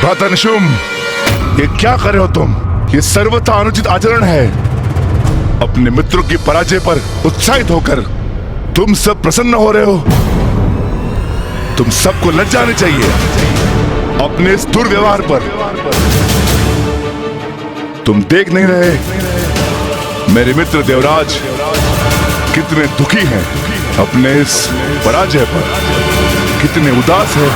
भतनशुम, ये क्या कर रहे हो तुम? ये सर्वथा अनुचित आचरण है। अपने मित्रों की पराजय पर उत्साहित होकर तुम सब प्रसन्न हो रहे हो। तुम सबको लज्जा आनी चाहिए अपने इस दुर्व्यवहार पर। तुम देख नहीं रहे मेरे मित्र देवराज कितने दुखी हैं अपने इस पराजय पर, कितने उदास हैं।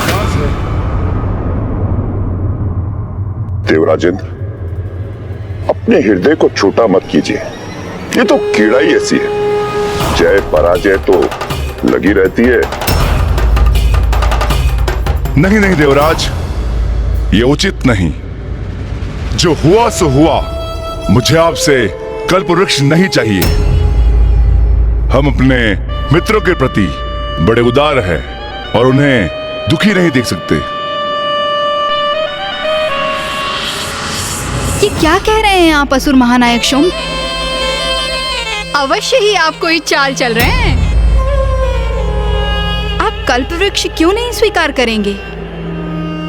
देवराजेंद्र, अपने हृदय को छोटा मत कीजिए। ये तो कीड़ा ही ऐसी है, जय पराजय तो लगी रहती है। नहीं नहीं देवराज, ये उचित नहीं। जो हुआ सो हुआ। मुझे आपसे कल्पवृक्ष नहीं चाहिए। हम अपने मित्रों के प्रति बड़े उदार हैं और उन्हें दुखी नहीं देख सकते। ये क्या कह रहे हैं आप असुर महानायक शुंभ? अवश्य ही आप कोई चाल चल रहे हैं। आप कल्पवृक्ष क्यों नहीं स्वीकार करेंगे?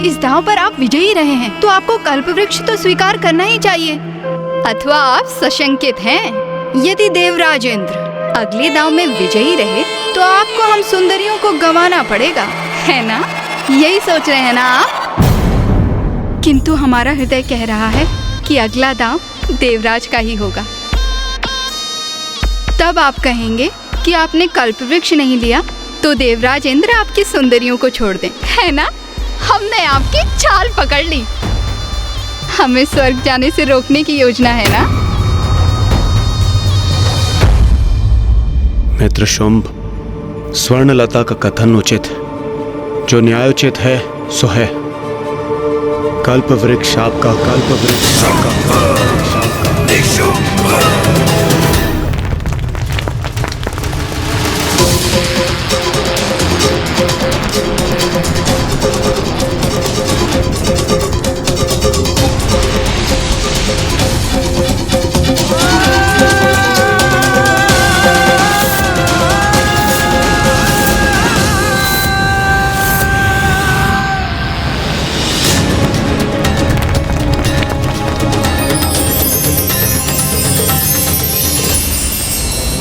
इस दांव पर आप विजयी रहे हैं तो आपको कल्पवृक्ष तो स्वीकार करना ही चाहिए। अथवा आप सशंकित हैं? यदि देवराजेंद्र अगले दांव में विजयी रहे तो आपको हम सुंदरियों को गंवाना पड़ेगा, है ना? यही सोच रहे हैं ना आप? किंतु हमारा हृदय कह रहा है कि अगला दांव देवराज का ही होगा। तब आप कहेंगे कि आपने कल्पवृक्ष नहीं लिया तो देवराज इंद्र आपकी सुंदरियों को छोड़ दें, है ना? हमने आपकी चाल पकड़ ली। हमें स्वर्ग जाने से रोकने की योजना है ना? मित्र शुंभ, स्वर्णलता का कथन उचित है। जो न्यायोचित है सो है। कल्पवृक्ष आपका, कल्पवृक्ष आपका।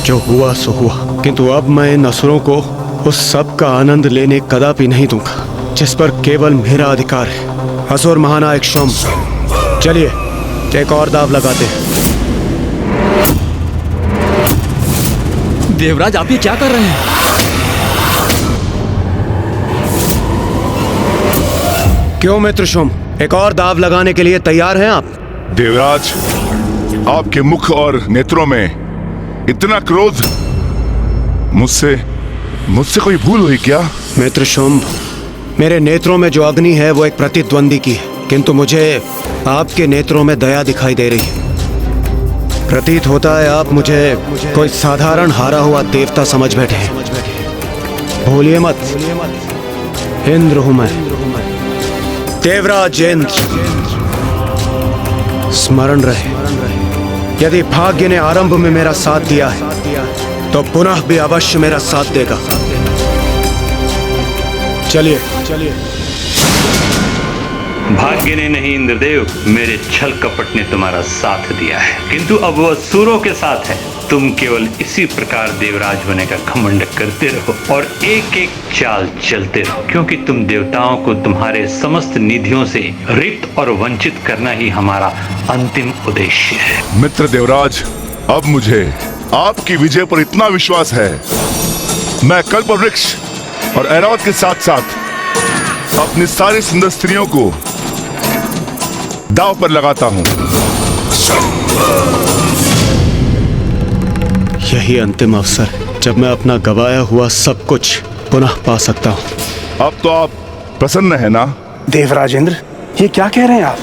जो हुआ सो हुआ, किंतु अब मैं इन असुरों को उस सब का आनंद लेने कदापि नहीं दूंगा जिस पर केवल मेरा अधिकार है। असुर महानायक शुंभ, चलिए एक और दाव लगाते हैं। देवराज, आप ये क्या कर रहे हैं? क्यों मित्र शुंभ, एक और दाव लगाने के लिए तैयार हैं आप? देवराज, आपके मुख और नेत्रों में इतना क्रोध, मुझसे कोई भूल हुई क्या? मित्र शुंभ, मेरे नेत्रों में जो अग्नि है वो एक प्रतिद्वंदी की है, किंतु मुझे आपके नेत्रों में दया दिखाई दे रही है। प्रतीत होता है आप मुझे कोई साधारण हारा हुआ देवता समझ बैठे हैं। भूलिए मत, इंद्र हूं मैं, देवराज इंद्र। स्मरण रहे, यदि भाग्य ने आरंभ में मेरा साथ दिया है तो पुनः भी अवश्य मेरा साथ देगा। चलिए चलिए। भाग्य ने नहीं इंद्रदेव, मेरे छल कपट ने तुम्हारा साथ दिया है, किंतु अब वह असुरों के साथ है। तुम केवल इसी प्रकार देवराज होने का घमंड करते रहो और एक एक चाल चलते रहो, क्योंकि तुम देवताओं को तुम्हारे समस्त निधियों से रिक्त और वंचित करना ही हमारा अंतिम उद्देश्य है। मित्र देवराज, अब मुझे आपकी विजय पर इतना विश्वास है, मैं कल्पवृक्ष और ऐरावत के साथ साथ अपनी सारी सुंदर स्त्रियों को दांव पर लगाता हूं। यही अंतिम अवसर है जब मैं अपना गवाया हुआ सब कुछ पुनः पा सकता हूं। अब तो आप प्रसन्न है ना? देवराजेंद्र, ये क्या कह रहे हैं आप?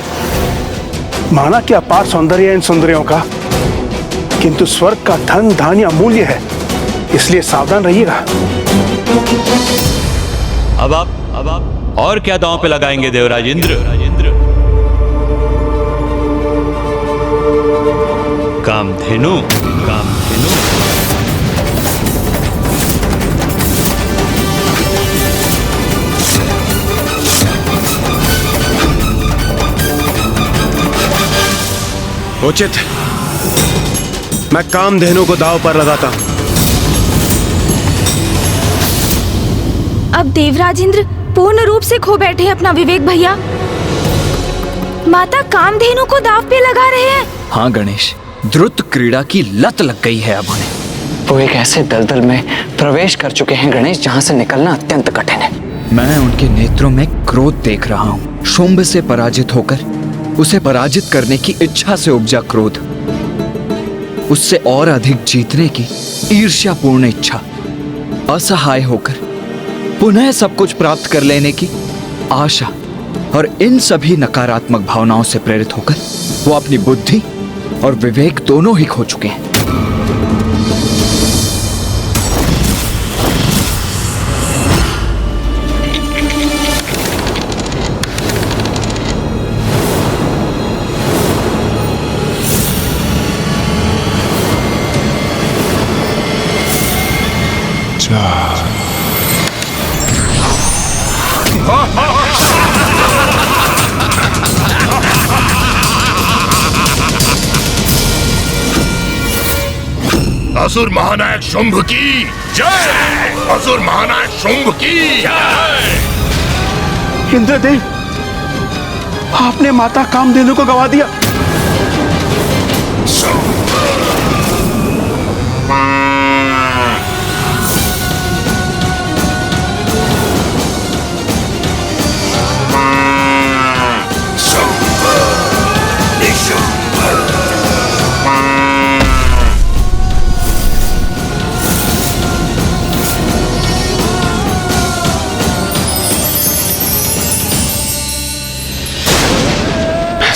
माना कि अपार सौंदर्य है इन सुंदरियों का, किंतु स्वर्ग का धन धान्य अमूल्य है, इसलिए सावधान रहिएगा। अब आप और क्या दांव पे लगाएंगे देवराज इंद्र? कामधेनु, कामधेनु। उचित है। मैं कामधेनु को दांव पर लगाता हूं। अब देवराज इंद्र पूर्ण रूप से खो बैठे अपना विवेक भैया। माता कामधेनु को दांव पे लगा रहे हैं। हाँ गणेश, द्रुत क्रीड़ा की लत लग गई है अब उन्हें। वो एक ऐसे दलदल में प्रवेश कर चुके हैं गणेश, जहाँ से निकलना अत्यंत कठिन है। मैं उनके नेत्रों में क्रोध देख रहा हूँ। शुंभ से पराजित होकर उसे पराजित करने की इच्छा से उपजा क्रोध, उससे और अधिक जीतने की ईर्ष्यापूर्ण इच्छा, असहाय होकर पुनः सब कुछ प्राप्त कर लेने की आशा, और इन सभी नकारात्मक भावनाओं से प्रेरित होकर वो अपनी बुद्धि और विवेक दोनों ही खो चुके हैं। असुर महानायक शुंभ की जय। असुर महानायक शुंभ की जय। इंद्रदेव, आपने माता कामधेनु को गवा दिया।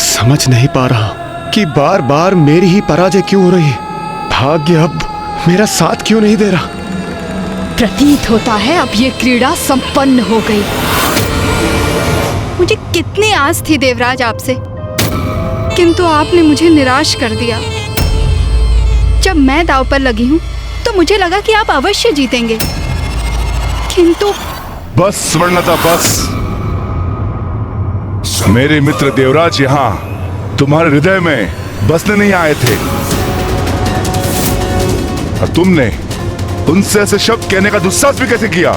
समझ नहीं पा रहा कि बार बार मेरी ही पराजय क्यों हो रही है। भाग्य अब मेरा साथ क्यों नहीं दे रहा। प्रतीत होता है अब ये क्रीड़ा संपन्न हो गई। मुझे कितनी आस थी देवराज आपसे, किंतु आपने मुझे निराश कर दिया। जब मैं दांव पर लगी हूँ तो मुझे लगा कि आप अवश्य जीतेंगे, किंतु बस स्वर्णलता बस। मेरे मित्र देवराज यहाँ तुम्हारे हृदय में बसने नहीं आए थे, और तुमने उनसे ऐसे शब्द कहने का दुस्साहस भी कैसे किया?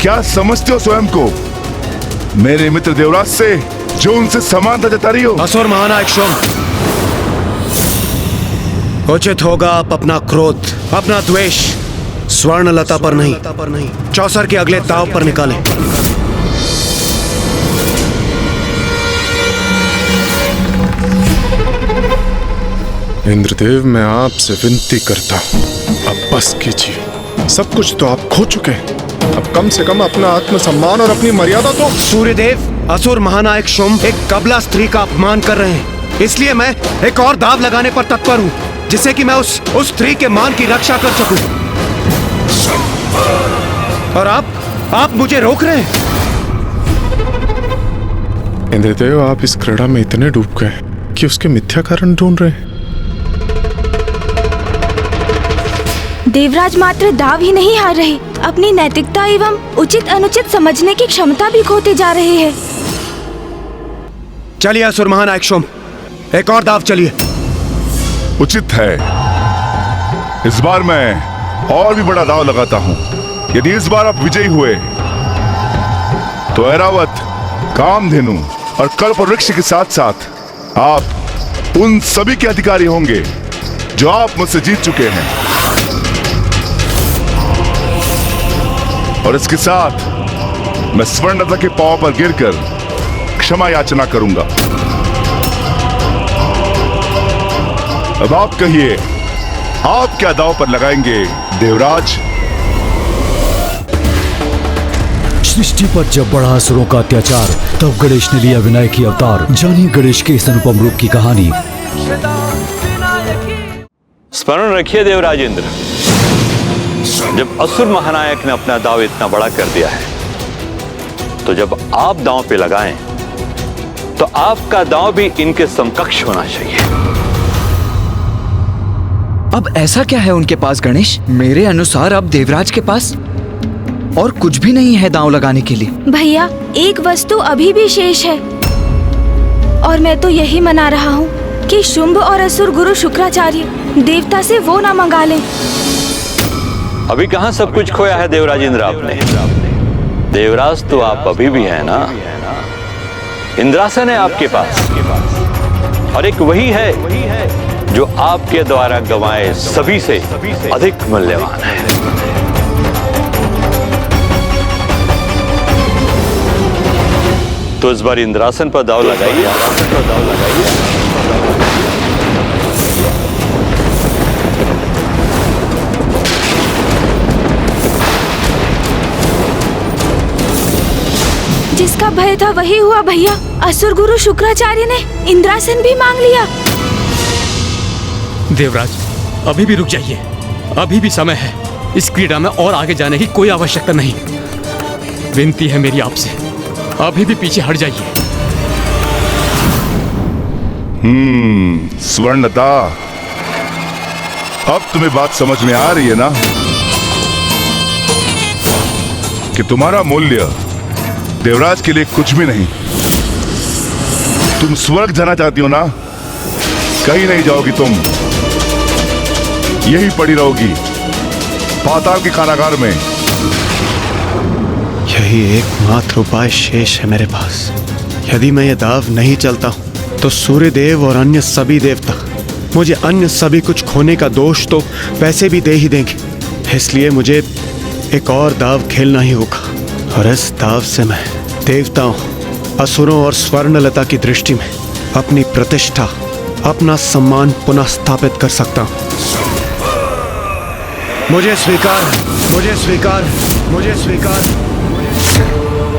क्या समझते हो स्वयं को मेरे मित्र देवराज से, जो उनसे समानता जता रही हो? असुर महानायक शुंभ, उचित होगा आप अपना क्रोध, अपना द्वेष स्वर्णलता पर नहीं, चौसर के अगले दांव पर निकालें। इंद्रदेव, मैं आपसे विनती करता हूँ, अब बस कीजिए। सब कुछ तो आप खो चुके हैं, अब कम से कम अपना आत्मसम्मान और अपनी मर्यादा तो। सूर्यदेव, असुर महानायक शुंभ एक कबला स्त्री का अपमान कर रहे हैं, इसलिए मैं एक और दाव लगाने पर तत्पर हूँ, जिससे कि मैं उस स्त्री के मान की रक्षा कर सकूं। और आप मुझे रोक रहे हैं। इंद्रदेव, आप इस क्रीड़ा में इतने डूब गए कि उसके मिथ्या कारण ढूंढ रहे हैं। देवराज मात्र दाव ही नहीं हार रहे, अपनी नैतिकता एवं उचित अनुचित समझने की क्षमता भी खोते जा रहे हैं। चलिए असुर महानायक शुंभ, एक और दाव चलिए। उचित है, इस बार मैं और भी बड़ा दाव लगाता हूं। यदि इस बार आप विजयी हुए तो ऐरावत, कामधेनु और कल्पवृक्ष के साथ साथ आप उन सभी के अधिकारी होंगे जो आप मुझसे जीत चुके हैं। और इसके साथ मैं स्वर्णलता के पांव पर गिरकर क्षमा याचना करूंगा। अब आप कहिए, आप क्या दांव पर लगाएंगे देवराज? सृष्टि पर जब बढ़ा असुरों का अत्याचार, तब गणेश ने लिया विनायक की अवतार। जानिए गणेश के इस अनुपम रूप की कहानी। स्मरण रखिए देवराज इंद्र, जब असुर महानायक ने अपना दांव इतना बड़ा कर दिया है, तो जब आप दांव पे लगाएं तो आपका दांव भी इनके समकक्ष होना चाहिए। अब ऐसा क्या है उनके पास गणेश? मेरे अनुसार अब देवराज के पास और कुछ भी नहीं है दांव लगाने के लिए। भैया, एक वस्तु अभी भी शेष है, और मैं तो यही मना रहा हूँ कि शुंभ और असुर गुरु शुक्राचार्य देवता से वो ना मंगा ले। अभी कहाँ सब कुछ खोया है देवराज इंद्र आपने? देवराज तो आप अभी भी हैं ना। इंद्रासन है आपके पास, और एक वही है जो आपके द्वारा गंवाए सभी से अधिक मूल्यवान है। तो इस बार इंद्रासन पर दाव लगाइए। जिसका भय था वही हुआ भैया। असुर गुरु शुक्राचार्य ने इंद्रासन भी मांग लिया। देवराज, अभी भी रुक जाइए, अभी भी समय है। इस क्रीड़ा में और आगे जाने की कोई आवश्यकता नहीं। विनती है मेरी आपसे, अभी भी पीछे हट जाइए। स्वर्णदा, अब तुम्हें बात समझ में आ रही है ना कि तुम्हारा मूल्य देवराज के लिए कुछ भी नहीं। तुम स्वर्ग जाना चाहती हो ना? कहीं नहीं जाओगी तुम, यही पड़ी रहोगी पाताल के कारागार में। यही एकमात्र उपाय शेष है मेरे पास। यदि मैं ये दाव नहीं चलता हूं तो सूर्यदेव और अन्य सभी देवता मुझे अन्य सभी कुछ खोने का दोष तो पैसे भी दे ही देंगे। इसलिए मुझे एक और दाव खेलना ही होगा, और इस दाव से मैं देवताओं, असुरों और स्वर्णलता की दृष्टि में अपनी प्रतिष्ठा, अपना सम्मान पुनः स्थापित कर सकता हूं। मुझे स्वीकार, मुझे स्वीकार, मुझे स्वीकार।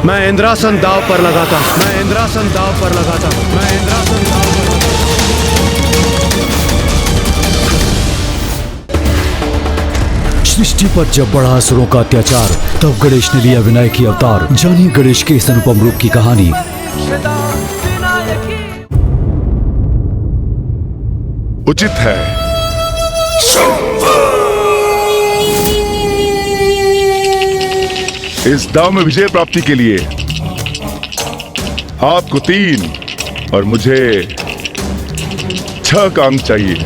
मैं इंद्रासन दाव पर लगाता हूं, मैं इंद्रासन दाव पर लगाता हूं, मैं इंद्रासन दाव पर लगाता हूं। सृष्टि पर जब बढ़ा असुरों का अत्याचार, तब गणेश ने लिया विनायक की अवतार। जानिए गणेश के इस अनुपम रूप की कहानी। उचित है इस दाव में विजय प्राप्ति के लिए आपको 3 और मुझे 6 का अंक चाहिए।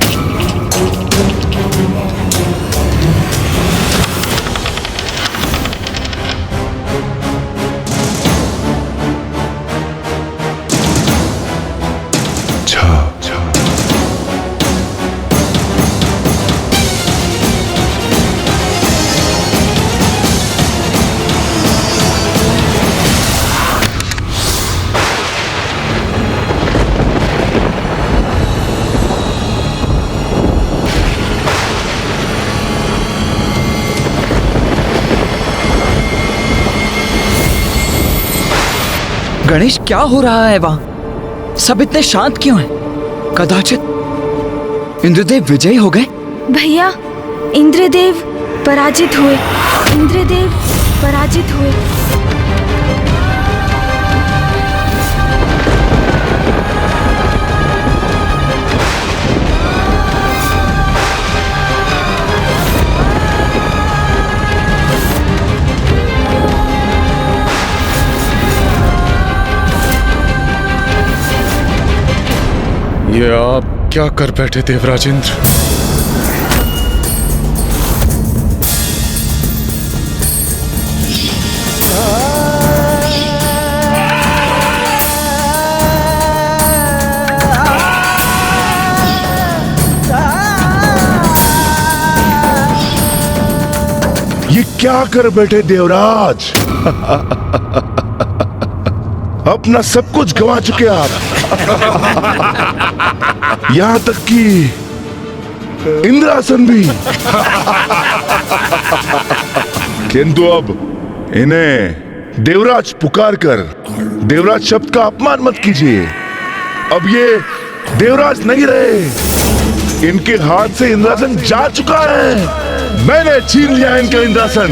गणेश, क्या हो रहा है वहां? सब इतने शांत क्यों हैं? कदाचित इंद्रदेव विजयी हो गए? भैया, इंद्रदेव पराजित हुए। इंद्रदेव पराजित हुए। ये आप क्या कर बैठे देवराज इंद्र? ये क्या कर बैठे देवराज? अपना सब कुछ गंवा चुके आप। यहां तक कि इंद्रासन भी। किंतु अब इन्हें देवराज पुकार कर देवराज शब्द का अपमान मत कीजिए। अब ये देवराज नहीं रहे, इनके हाथ से इंद्रासन जा चुका है। मैंने छीन लिया इनका इंद्रासन।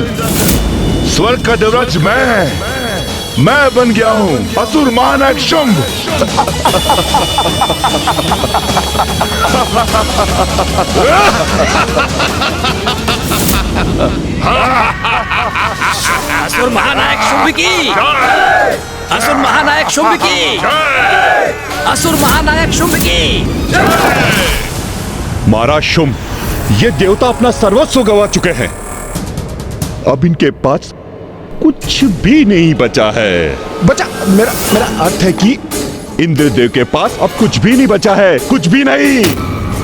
स्वर्ग का देवराज मैं बन गया हूं असुर महानायक शुंभ। असुर महानायक शुंभ की असुर महानायक शुंभ की, असुर महानायक शुंभ की। महाराज शुंभ, ये देवता अपना सर्वस्व गंवा चुके हैं। अब इनके पास कुछ भी नहीं बचा है। मेरा अर्थ है कि इंद्रदेव के पास अब कुछ भी नहीं बचा है, कुछ भी नहीं।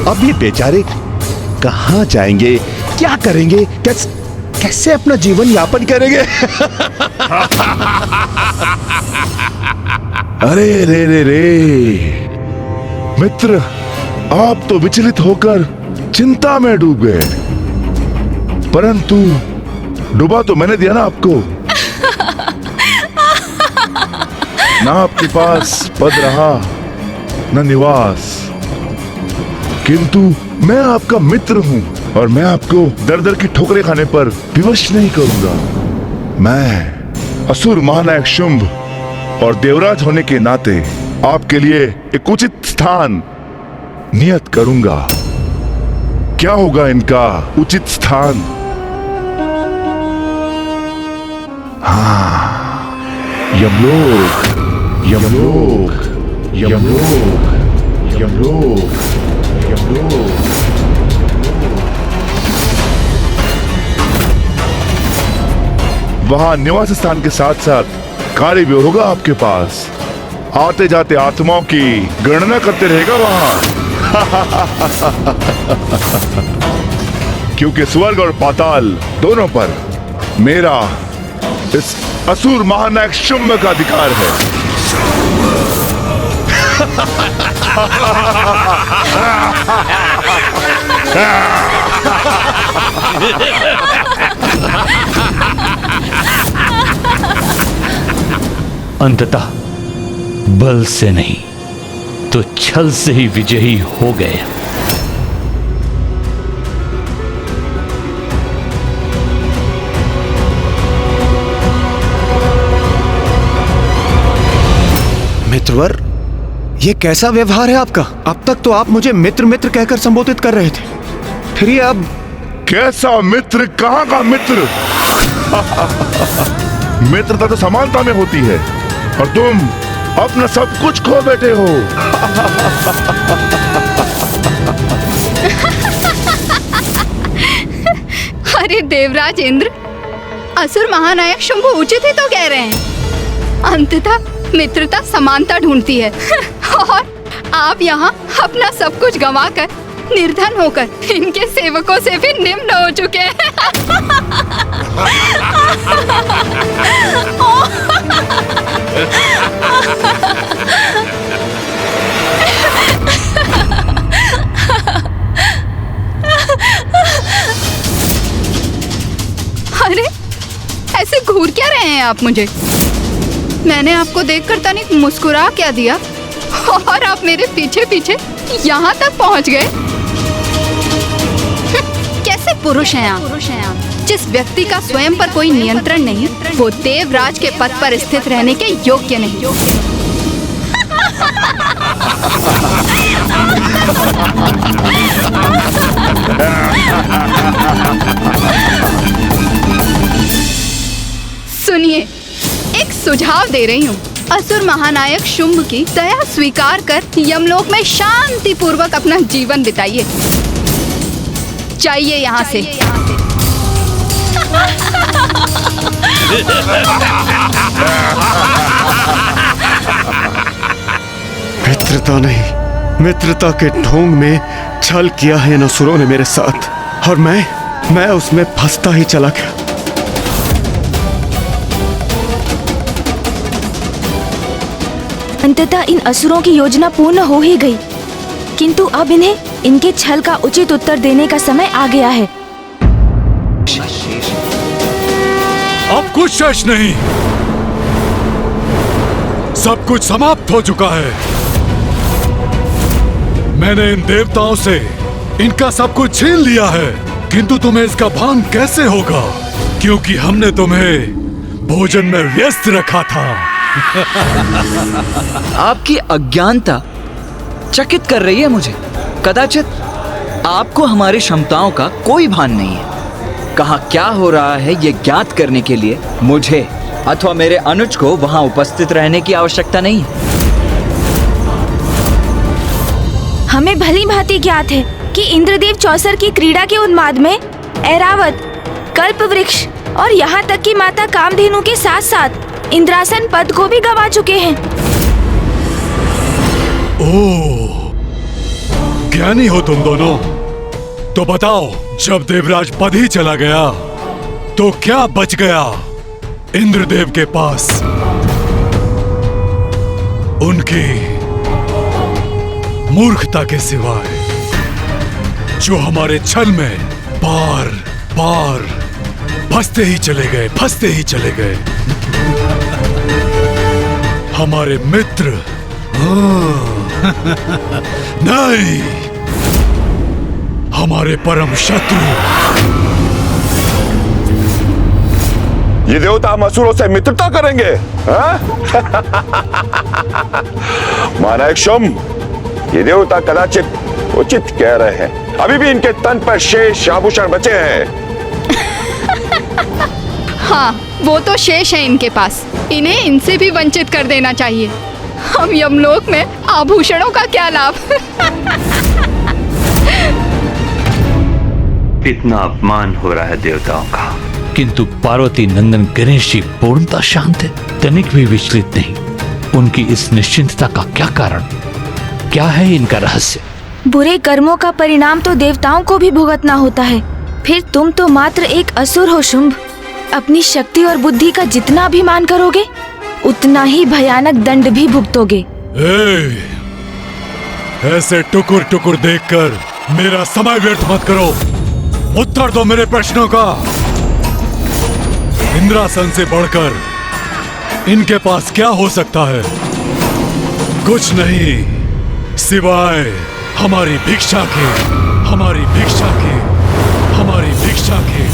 अब ये बेचारे कहां जाएंगे, क्या करेंगे, कैसे अपना जीवन यापन करेंगे? अरे रे रे रे मित्र, आप तो विचलित होकर चिंता में डूब गए, परंतु डूबा तो मैंने दिया ना आपको। ना आपके पास पद रहा, न निवास, किंतु मैं आपका मित्र हूं और मैं आपको दर दर की ठोकरें खाने पर विवश नहीं करूंगा। मैं असुर महानायक शुंभ और देवराज होने के नाते आपके लिए एक उचित स्थान नियत करूंगा। क्या होगा इनका उचित स्थान? हाँ, यमलोक, यमलोक, यमलोक, यमलोक, यमलोक। वहां निवास स्थान के साथ साथ कार्य भी होगा आपके पास। आते जाते आत्माओं की गणना करते रहेगा वहां। क्योंकि स्वर्ग और पाताल दोनों पर मेरा इस असुर महानायक शुंभ का अधिकार है। अंततः बल से नहीं तो छल से ही विजयी हो गए। मित्रवर, ये कैसा व्यवहार है आपका? अब तक तो आप मुझे मित्र मित्र कहकर संबोधित कर रहे थे, फिर ये अब कैसा मित्र, कहां का मित्र? मित्रता तो समानता में होती है और तुम अपना सब कुछ खो बैठे हो। अरे देवराज इंद्र, असुर महानायक शुंभ उचित ही तो कह रहे हैं। अंततः मित्रता समानता ढूंढती है और आप यहाँ अपना सब कुछ गंवाकर निर्धन होकर इनके सेवकों से भी निम्न हो चुके हैं। अरे ऐसे घूर क्या रहे हैं आप मुझे? मैंने आपको देखकर तनिक मुस्कुरा क्या दिया और आप मेरे पीछे पीछे यहाँ तक पहुँच गए। कैसे पुरुष हैं आप? जिस व्यक्ति का स्वयं पर कोई नियंत्रण नहीं, वो देवराज के पद पर स्थित रहने के योग्य नहीं। सुनिए, एक सुझाव दे रही हूँ। असुर महानायक शुंभ की दया स्वीकार कर यमलोक में शांति पूर्वक अपना जीवन बिताइए। जाइए यहाँ से। मित्रता नहीं, मित्रता के ढोंग में छल किया है इन असुरों ने मेरे साथ, और मैं उसमें फंसता ही चला गया। अंततः इन असुरों की योजना पूर्ण हो ही गई, किंतु अब इन्हें इनके छल का उचित उत्तर देने का समय आ गया है। अब कुछ शेष नहीं, सब कुछ समाप्त हो चुका है। मैंने इन देवताओं से इनका सब कुछ छीन लिया है, किंतु तुम्हें इसका भान कैसे होगा, क्योंकि हमने तुम्हें भोजन में व्यस्त रखा था। आपकी अज्ञानता चकित कर रही है मुझे। कदाचित आपको हमारी क्षमताओं का कोई भान नहीं है। कहाँ क्या हो रहा है ये ज्ञात करने के लिए मुझे अथवा मेरे अनुज को वहां उपस्थित रहने की आवश्यकता नहीं है। हमें भली भांति ज्ञात है कि इंद्रदेव चौसर की क्रीड़ा के उन्माद में ऐरावत, कल्पवृक्ष और यहाँ तक कि माता कामधेनु के साथ साथ इंद्रासन पद को भी गवा चुके हैं। ओह, ज्ञानी हो तुम दोनों। तो बताओ, जब देवराज पद ही चला गया तो क्या बच गया इंद्रदेव के पास? उनकी मूर्खता के सिवाय, जो हमारे छल में बार बार फंसते ही चले गए। हमारे मित्र नहीं, हमारे परम शत्रु। ये देवता हम असुरों से मित्रता करेंगे, हाँ? मानाक्षम, ये देवता कदाचित उचित कह रहे हैं। अभी भी इनके तन पर शेष आभूषण बचे हैं। हाँ, वो तो शेष है इनके पास। इन्हें इनसे भी वंचित कर देना चाहिए। हम यमलोक में आभूषणों का क्या लाभ? इतना अपमान हो रहा है देवताओं का, किंतु पार्वती नंदन गणेश जी पूर्णतः शांत है, तनिक भी विचलित नहीं। उनकी इस निश्चिंतता का क्या कारण, क्या है इनका रहस्य? बुरे कर्मों का परिणाम तो देवताओं को भी भुगतना होता है। फिर तुम तो मात्र एक असुर हो शुंभ। अपनी शक्ति और बुद्धि का जितना अभिमान करोगे, उतना ही भयानक दंड भी भुगतोगे। ऐसे टुकुर टुकुर देखकर मेरा समय व्यर्थ मत करो। उत्तर दो मेरे प्रश्नों का। इंद्रासन से बढ़कर इनके पास क्या हो सकता है? कुछ नहीं, सिवाय हमारी भिक्षा के, हमारी भिक्षा के, हमारी भिक्षा के।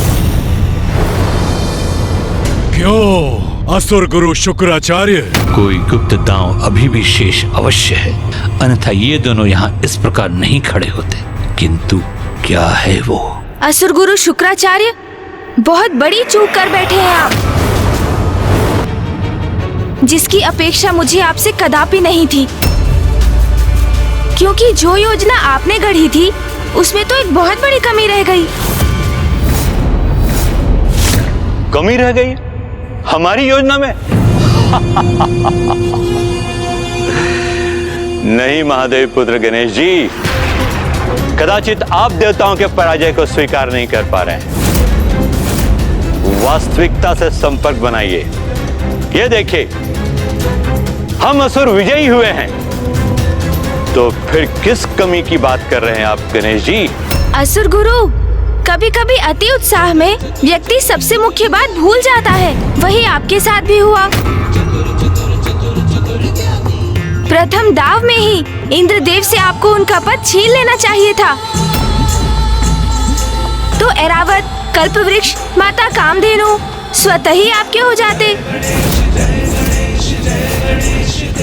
क्यों असुर गुरु शुक्राचार्य? कोई गुप्त दांव अभी भी शेष अवश्य है, अन्यथा ये दोनों यहाँ इस प्रकार नहीं खड़े होते। किंतु क्या है वो? असुर गुरु शुक्राचार्य, बहुत बड़ी चूक कर बैठे हैं आप, जिसकी अपेक्षा मुझे आपसे कदापि नहीं थी। क्योंकि जो योजना आपने गढ़ी थी, उसमें तो एक बहुत बड़ी कमी रह गई। कमी रह गई हमारी योजना में? नहीं महादेव पुत्र गणेश जी, कदाचित आप देवताओं के पराजय को स्वीकार नहीं कर पा रहे हैं। वास्तविकता से संपर्क बनाइए। ये देखिए, हम असुर विजयी हुए हैं, तो फिर किस कमी की बात कर रहे हैं आप गणेश जी? असुर गुरु, कभी कभी अति उत्साह में व्यक्ति सबसे मुख्य बात भूल जाता है। वही आपके साथ भी हुआ। प्रथम दाव में ही इंद्रदेव से आपको उनका पद छीन लेना चाहिए था, तो ऐरावत, कल्पवृक्ष, माता कामधेनु स्वतः ही आपके हो जाते।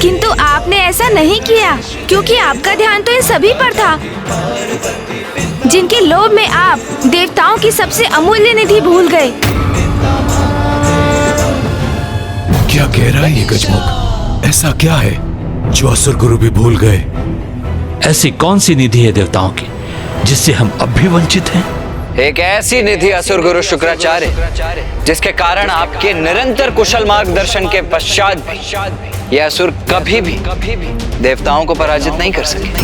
किंतु आपने ऐसा नहीं किया, क्योंकि आपका ध्यान तो इन सभी पर था, जिनके लोभ में आप देवताओं की सबसे अमूल्य निधि भूल गए। क्या कह रहा है ये गजमुख? ऐसा क्या है जो असुर गुरु भी भूल गए? ऐसी कौन सी निधि है देवताओं की जिससे हम अब भी वंचित हैं? एक ऐसी निधि असुर गुरु शुक्राचार्य, जिसके कारण आपके निरंतर कुशल मार्गदर्शन के पश्चात भी यह असुर कभी भी देवताओं को पराजित नहीं कर सके।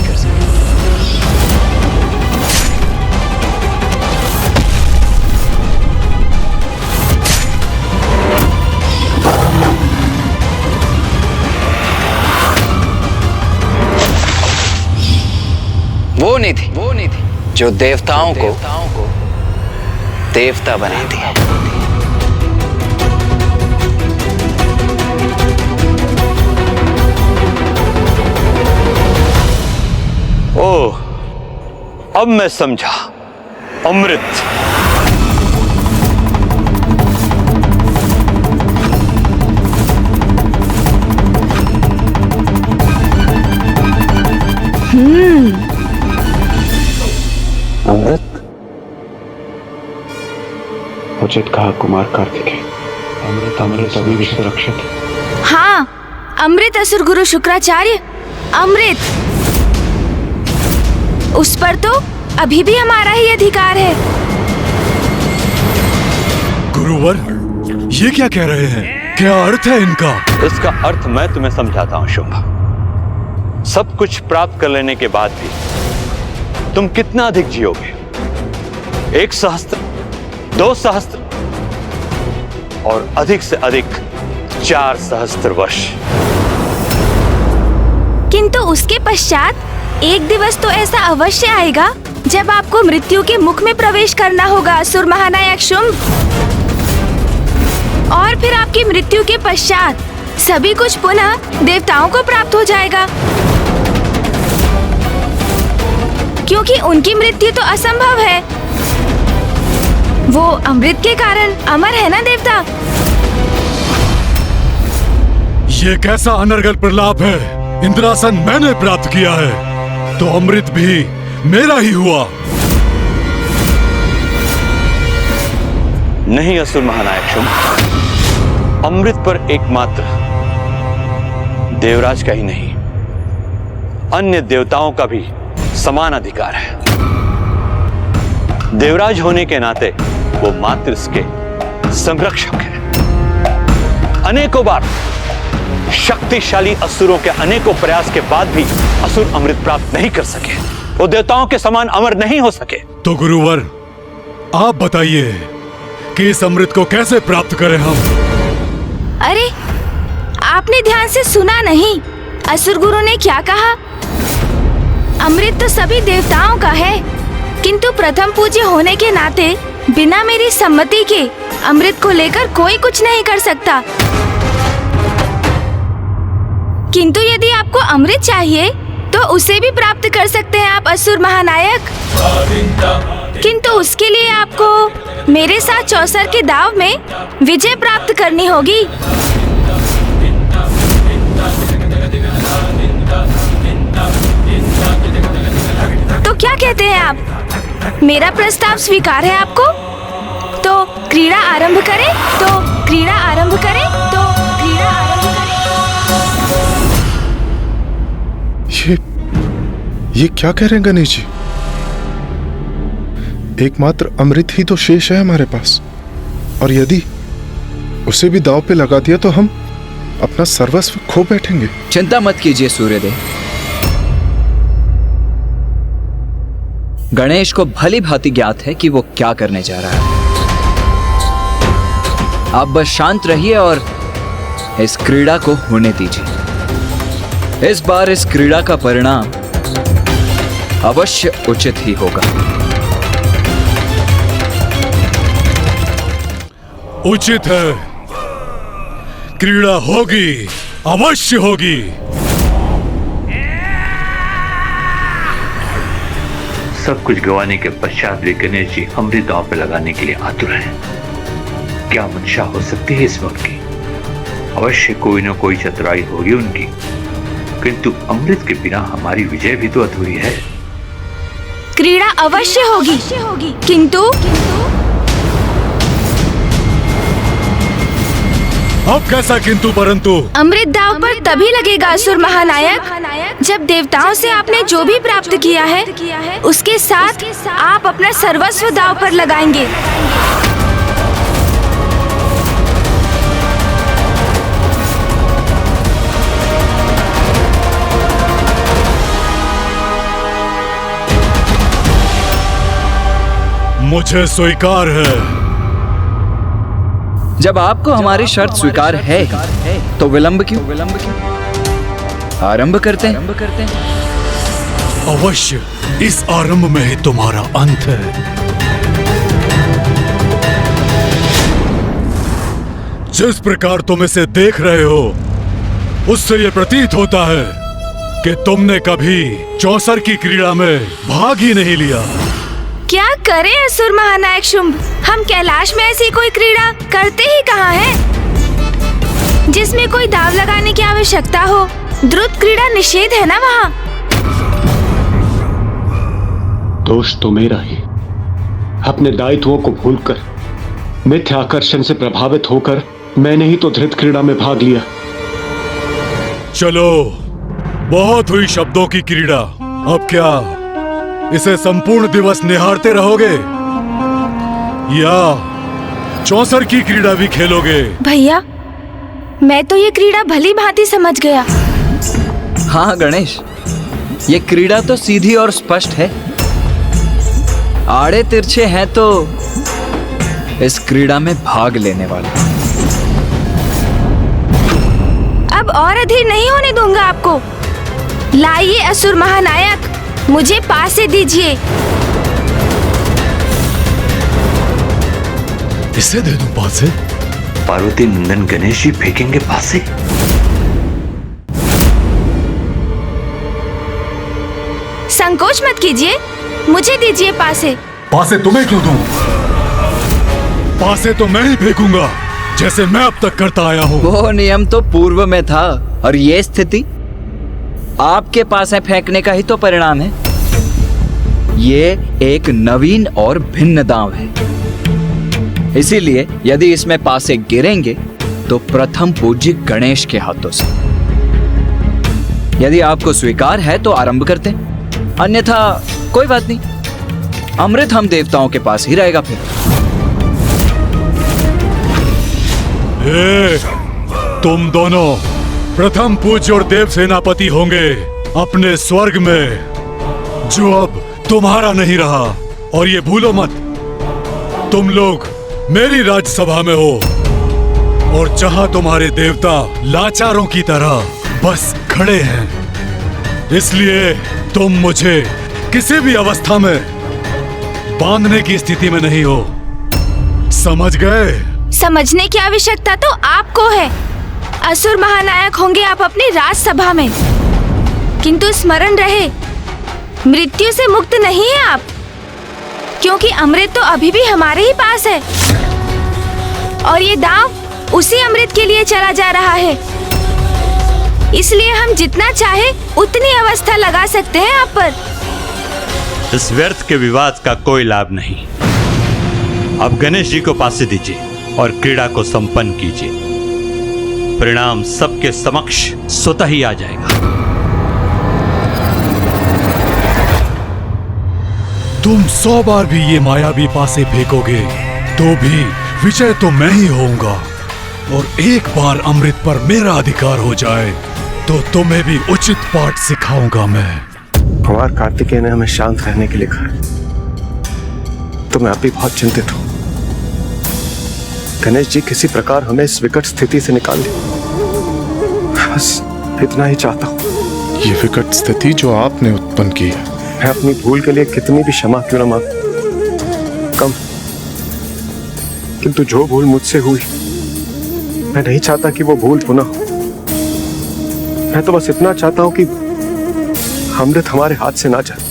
वो निधि जो देवताओं को देवता बनाती है। ओह, अब मैं समझा। अमृत। अमृत, उचित कहा कुमार कार्तिकेय। अमृत अभी भी सुरक्षित है। हाँ, अमृत असुर गुरु शुक्राचार्य, अमृत, उस पर तो अभी भी हमारा ही अधिकार है। गुरुवर, ये क्या कह रहे हैं? क्या अर्थ है इनका? इसका अर्थ मैं तुम्हें समझाता हूं शुंभ। सब कुछ प्राप्त कर लेने के बाद भी तुम कितना अधिक जियोगे? 1 सहस्त्र, 2 सहस्त्र और अधिक से अधिक 4 सहस्त्र वर्ष। किंतु उसके पश्चात एक दिवस तो ऐसा अवश्य आएगा जब आपको मृत्यु के मुख में प्रवेश करना होगा असुर महानायक शुंभ। और फिर आपकी मृत्यु के पश्चात सभी कुछ पुनः देवताओं को प्राप्त हो जाएगा, क्योंकि उनकी मृत्यु तो असंभव है। वो अमृत के कारण अमर है ना देवता। ये कैसा अनर्गल प्रलाप है? इंद्रासन मैंने प्राप्त किया है तो अमृत भी मेरा ही हुआ। नहीं असुर महानायक शुंभ, अमृत पर एकमात्र देवराज का ही नहीं, अन्य देवताओं का भी समान अधिकार है। देवराज होने के नाते वो मात्र इसके संरक्षक है। अनेकों बार शक्तिशाली असुरों के अनेकों प्रयास के बाद भी असुर अमृत प्राप्त नहीं कर सके। वो देवताओं के समान अमर नहीं हो सके। तो गुरुवर, आप बताइए कि इस अमृत को कैसे प्राप्त करें हम? अरे, आपने ध्यान से सुना नहीं? असुर गुरु ने क्या कहा? अमृत तो सभी देवताओं का है, किंतु प्रथम पूज्य होने के नाते बिना मेरी सम्मति के अमृत को लेकर कोई कुछ नहीं कर सकता। किंतु यदि आपको अमृत चाहिए तो उसे भी प्राप्त कर सकते हैं आप असुर महानायक। किंतु उसके लिए आपको मेरे साथ चौसर के दाव में विजय प्राप्त करनी होगी। तो क्या कहते हैं आप? मेरा प्रस्ताव स्वीकार है आपको? तो क्रीड़ा आरंभ करें, तो क्रीड़ा आरंभ करें, तो क्रीड़ा आरंभ करें। ये क्या कह रहे हैं गणेश जी? एकमात्र अमृत ही तो शेष है हमारे पास, और यदि उसे भी दांव पे लगा दिया तो हम अपना सर्वस्व खो बैठेंगे। चिंता मत कीजिए सूर्यदेव, गणेश को भली भांति ज्ञात है कि वो क्या करने जा रहा है। आप बस शांत रहिए और इस क्रीड़ा को होने दीजिए। इस बार इस क्रीड़ा का परिणाम अवश्य उचित ही होगा। उचित है, क्रीड़ा होगी, अवश्य होगी। सब कुछ गंवाने के पश्चात भी गणेश जी अमृत दांव पे लगाने के लिए आतुर हैं। क्या मंशा हो सकती है इस वक्त की? अवश्य कोई न कोई चतुराई होगी उनकी, किंतु अमृत के बिना हमारी विजय भी तो अधूरी है। क्रीड़ा अवश्य होगी, किंतु अब कैसा किंतु परंतु? अमृत दांव पर तभी लगेगा असुर महानायक जब देवताओं से आपने जो भी प्राप्त किया है उसके साथ आप अपना सर्वस्व दांव पर लगाएंगे। मुझे स्वीकार है। जब आपको हमारी शर्त स्वीकार है तो विलंब क्यों? आरंभ करते हैं। अवश्य, इस आरंभ में ही तुम्हारा अंत है। जिस प्रकार तुम इसे देख रहे हो उससे ये प्रतीत होता है कि तुमने कभी चौसर की क्रीड़ा में भाग ही नहीं लिया। क्या करें असुर महानायक शुंभ, हम कैलाश में ऐसी कोई क्रीड़ा करते ही कहाँ हैं जिसमें कोई दाव लगाने की आवश्यकता हो। द्रुत क्रीड़ा निषेध है ना वहाँ। दोष तो मेरा ही। अपने दायित्वों को भूलकर मिथ्या आकर्षण से प्रभावित होकर मैंने ही तो धृत क्रीड़ा में भाग लिया। चलो, बहुत हुई शब्दों की क्रीड़ा। अब क्या इसे संपूर्ण दिवस निहारते रहोगे या चौसर की क्रीड़ा भी खेलोगे? भैया, मैं तो ये क्रीड़ा भली भांति समझ गया। हाँ गणेश, ये क्रीड़ा तो सीधी और स्पष्ट है। आड़े तिरछे हैं तो इस क्रीड़ा में भाग लेने वाले। अब और अधीर नहीं होने दूंगा आपको। लाइए असुर महानायक, मुझे पासे दीजिए। इसे दे दूं पासे? पार्वती नंदन गणेश जी फेंकेंगे पासे? संकोच मत कीजिए, मुझे दीजिए पासे। पासे तुम्हें क्यों दूं? पासे तो मैं ही फेंकूंगा, जैसे मैं अब तक करता आया हूँ। वो नियम तो पूर्व में था और ये स्थिति आपके पास है फेंकने का ही तो परिणाम है। ये एक नवीन और भिन्न दांव है, इसीलिए यदि इसमें पासे गिरेंगे तो प्रथम पूज्य गणेश के हाथों से। यदि आपको स्वीकार है तो आरंभ करते हैं, अन्यथा कोई बात नहीं, अमृत हम देवताओं के पास ही रहेगा। फिर तुम दोनों प्रथम पूज्य और देव सेनापति होंगे अपने स्वर्ग में, जो अब तुम्हारा नहीं रहा। और ये भूलो मत, तुम लोग मेरी राज्यसभा में हो और जहां तुम्हारे देवता लाचारों की तरह बस खड़े हैं, इसलिए तुम मुझे किसी भी अवस्था में बांधने की स्थिति में नहीं हो। समझ गए? समझने की आवश्यकता तो आपको है। असुर महानायक होंगे आप अपनी राजसभा में, किंतु स्मरण रहे, मृत्यु से मुक्त नहीं है आप, क्योंकि अमृत तो अभी भी हमारे ही पास है और ये दांव उसी अमृत के लिए चला जा रहा है। इसलिए हम जितना चाहे उतनी अवस्था लगा सकते हैं आप पर। इस व्यर्थ के विवाद का कोई लाभ नहीं। अब गणेश जी को पासे दीजिए और क्रीड़ा को संपन्न कीजिए। परिणाम सबके समक्ष स्वतः ही आ जाएगा। तुम 100 बार भी ये मायावी पासे फेंकोगे तो भी विजय तो मैं ही होऊंगा, और एक बार अमृत पर मेरा अधिकार हो जाए तो तुम्हें भी उचित पाठ सिखाऊंगा मैं। कुमार कार्तिकेय ने हमें शांत रहने के लिए कहा, तो मैं अभी बहुत चिंतित हूं। गणेश जी किसी प्रकार हमें इस विकट स्थिति से निकाल दे, बस इतना ही चाहता हूं। ये विकट स्थिति जो आपने उत्पन्न की है, मैं अपनी भूल के लिए कितनी भी क्षमा क्यों न मांग कम, किंतु जो भूल मुझसे हुई, मैं नहीं चाहता कि वो भूल पुनः हो। मैं तो बस इतना चाहता हूं कि अमृत हमारे हाथ से ना जाए।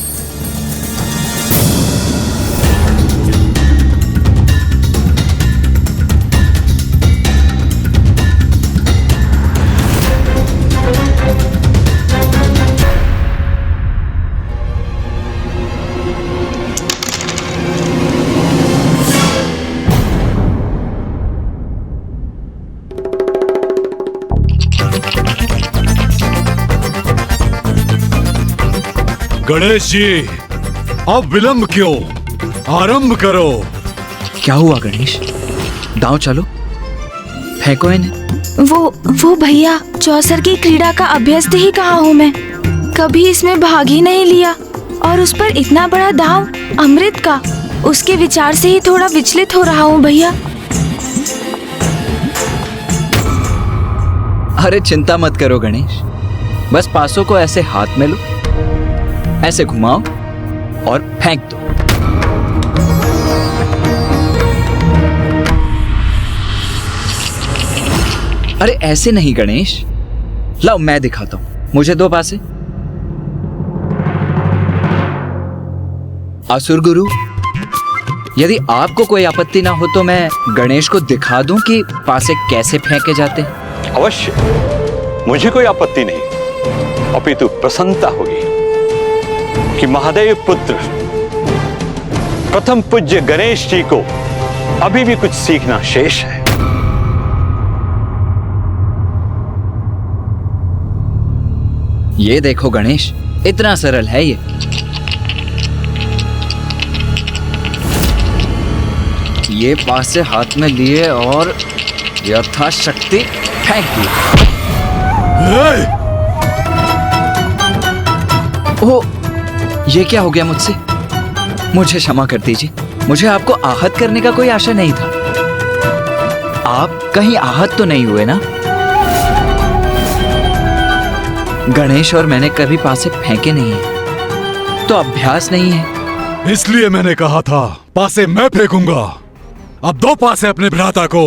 गणेश जी, अब विलंब क्यों? आरंभ करो। क्या हुआ गणेश? दांव चलो, फेंको इन्हें। वो भैया, चौसर की क्रीड़ा का अभ्यस्त ही कहा हूँ मैं, कभी इसमें भाग ही नहीं लिया, और उस पर इतना बड़ा दांव अमृत का, उसके विचार से ही थोड़ा विचलित हो रहा हूँ भैया। अरे चिंता मत करो गणेश, बस पासों को ऐसे हाथ में लो, ऐसे घुमाओ और फेंक दो। अरे ऐसे नहीं गणेश, लाओ मैं दिखाता हूं, मुझे दो पासे। असुर गुरु, यदि आपको कोई आपत्ति ना हो तो मैं गणेश को दिखा दूं कि पासे कैसे फेंके जाते हैं। अवश्य, मुझे कोई आपत्ति नहीं, अपितु प्रसन्नता होगी कि महादेव पुत्र प्रथम पूज्य गणेश जी को अभी भी कुछ सीखना शेष है। ये देखो गणेश, इतना सरल है ये पास से हाथ में लिए और यथाशक्ति फेंक दिया। ओह, ये क्या हो गया मुझसे? मुझे क्षमा कर दीजिए, मुझे आपको आहत करने का कोई आशा नहीं था। आप कहीं आहत तो नहीं हुए ना? गणेश और मैंने कभी पासे फेंके नहीं है, तो अभ्यास नहीं है। इसलिए मैंने कहा था पासे मैं फेंकूंगा। अब दो पासे अपने भ्राता को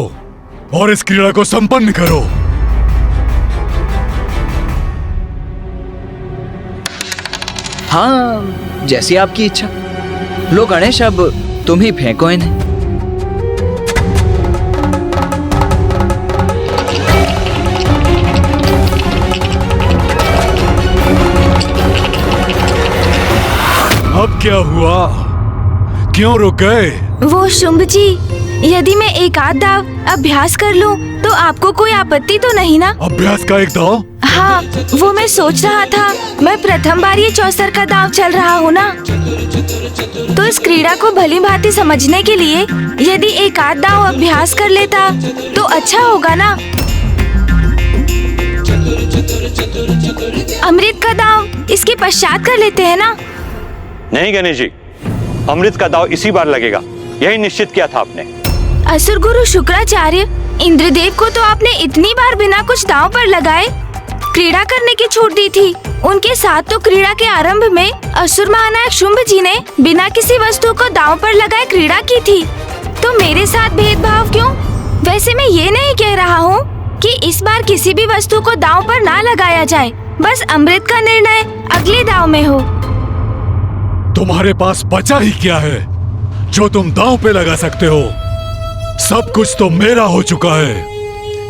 और इस क्रीड़ा को संपन्न करो। हाँ, जैसी आपकी इच्छा। लो गणेश, अब तुम ही फेंको इन्हें। अब क्या हुआ? क्यों रुक गए? वो शुंभ जी, यदि मैं एक आध दाव अभ्यास कर लूं, तो आपको कोई आपत्ति तो नहीं ना? अभ्यास का एक दाव? हाँ, वो मैं सोच रहा था, मैं प्रथम बार ये चौसर का दाव चल रहा हूँ ना, तो इस क्रीड़ा को भली भांति समझने के लिए यदि एक आध दाव अभ्यास कर लेता तो अच्छा होगा ना। अमृत का दाव इसके पश्चात कर लेते हैं ना? नहीं गणेश जी, अमृत का दाव इसी बार लगेगा, यही निश्चित किया था आपने। असुर गुरु शुक्राचार्य, इंद्रदेव को तो आपने इतनी बार बिना कुछ दांव पर लगाए क्रीड़ा करने की छूट दी थी। उनके साथ तो क्रीड़ा के आरंभ में असुर महानायक शुंभ जी ने बिना किसी वस्तु को दांव पर लगाए क्रीड़ा की थी, तो मेरे साथ भेदभाव क्यों? वैसे मैं ये नहीं कह रहा हूँ कि इस बार किसी भी वस्तु को दांव पर ना लगाया जाए, बस अमृत का निर्णय अगले दांव में हो। तुम्हारे पास बचा ही क्या है जो तुम दांव पे लगा सकते हो? सब कुछ तो मेरा हो चुका है,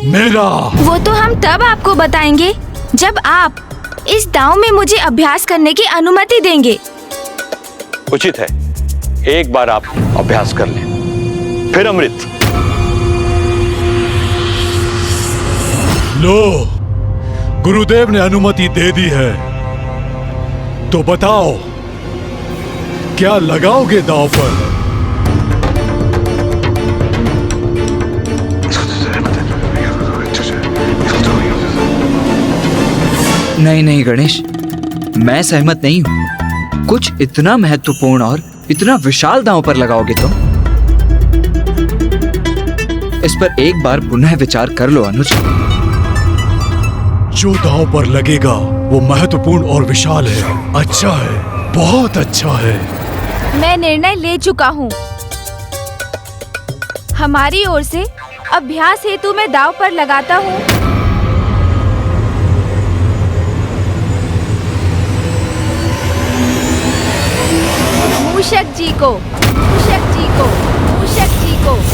मेरा। वो तो हम तब आपको बताएंगे जब आप इस दांव में मुझे अभ्यास करने की अनुमति देंगे। उचित है, एक बार आप अभ्यास कर लें, फिर अमृत। लो, गुरुदेव ने अनुमति दे दी है, तो बताओ क्या लगाओगे दांव पर? नहीं नहीं गणेश, मैं सहमत नहीं हूँ। कुछ इतना महत्वपूर्ण और इतना विशाल दांव पर लगाओगे तुम? इस पर एक बार पुनः विचार कर लो अनुज। जो दांव पर लगेगा वो महत्वपूर्ण और विशाल है, अच्छा है, बहुत अच्छा है। मैं निर्णय ले चुका हूँ। हमारी ओर से अभ्यास हेतु मैं दांव पर लगाता हूँ। मूषक जी को, मूषक जी को, मूषक जी को।